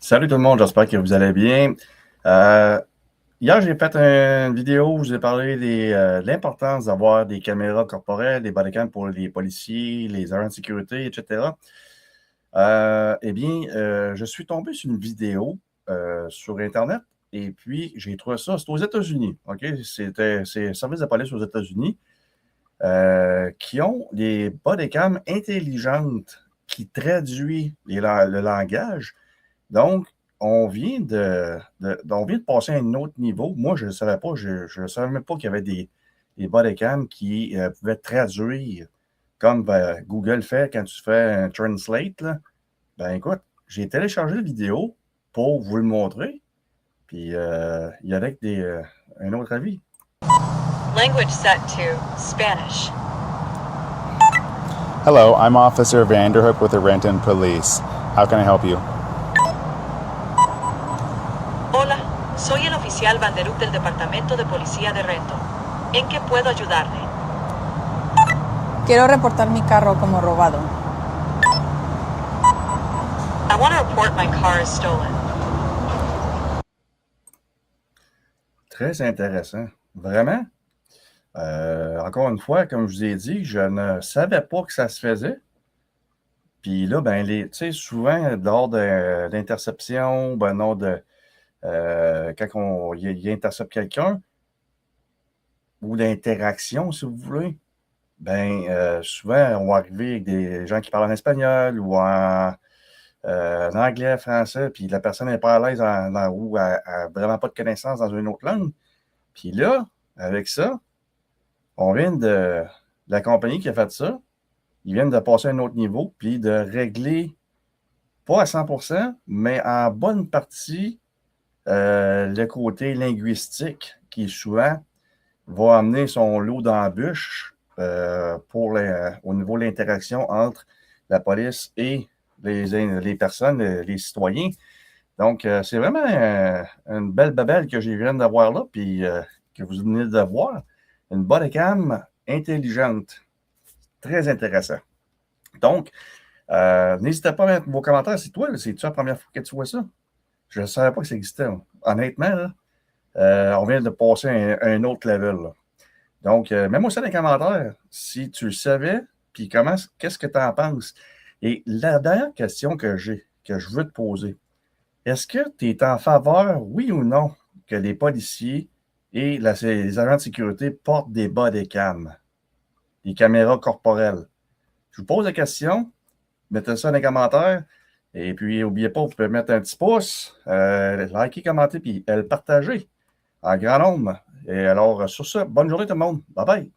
Salut tout le monde, j'espère que vous allez bien. Euh, Hier, j'ai fait une vidéo où je vous ai parlé de l'importance d'avoir des caméras corporelles, des bodycams pour les policiers, les agents de sécurité, etc. Je suis tombé sur une vidéo sur Internet et puis j'ai trouvé ça, c'est aux États-Unis, OK? C'est le service de police aux États-Unis qui ont des bodycams intelligentes qui traduisent le langage. Donc, on vient de passer à un autre niveau. Moi, je ne savais pas, je ne savais même pas qu'il y avait des bodycams qui pouvaient traduire comme Google fait quand tu fais un translate, là. Ben écoute, j'ai téléchargé la vidéo pour vous le montrer, puis il y avait un autre avis. Language set to Spanish. Hello, I'm Officer Vanderhook with the Renton Police. How can I help you? Hola, soy el oficial Vanderhook del Departamento de Policía de Renton. ¿En qué puedo ayudarle? Quiero reportar mi carro como robado. I want to report my car is stolen. Très intéressant. Vraiment? Encore une fois, comme je vous ai dit, je ne savais pas que ça se faisait. Puis là, ben, tu sais, souvent, lors d'interception, ben non, quand il intercepte quelqu'un, ou d'interaction, si vous voulez, ben, souvent, on va arriver avec des gens qui parlent en espagnol ou en anglais, français, puis la personne n'est pas à l'aise ou elle n'a vraiment pas de connaissances dans une autre langue. Puis là, avec ça, on vient de la compagnie qui a fait ça, ils viennent de passer à un autre niveau, puis de régler, pas à 100%, mais en bonne partie, le côté linguistique qui souvent va amener son lot d'embûches au niveau de l'interaction entre la police et les personnes, les citoyens. Donc, c'est vraiment une belle babelle que je viens d'avoir là, puis que vous venez de voir. Une bodycam intelligente. Très intéressant. Donc, n'hésitez pas à mettre vos commentaires. C'est-tu la première fois que tu vois ça? Je ne savais pas que ça existait. Honnêtement, là, on vient de passer à un autre level, là. Donc, mets-moi ça dans les commentaires si tu le savais, puis qu'est-ce que tu en penses? Et la dernière question que je veux te poser, est-ce que tu es en faveur, oui ou non, que les policiers et les agents de sécurité portent des bodycams, des caméras corporelles? Je vous pose la question, mettez ça dans les commentaires. Et puis, n'oubliez pas, vous pouvez mettre un petit pouce, liker, commenter, puis le partager en grand nombre. Et alors, sur ça, bonne journée tout le monde. Bye bye.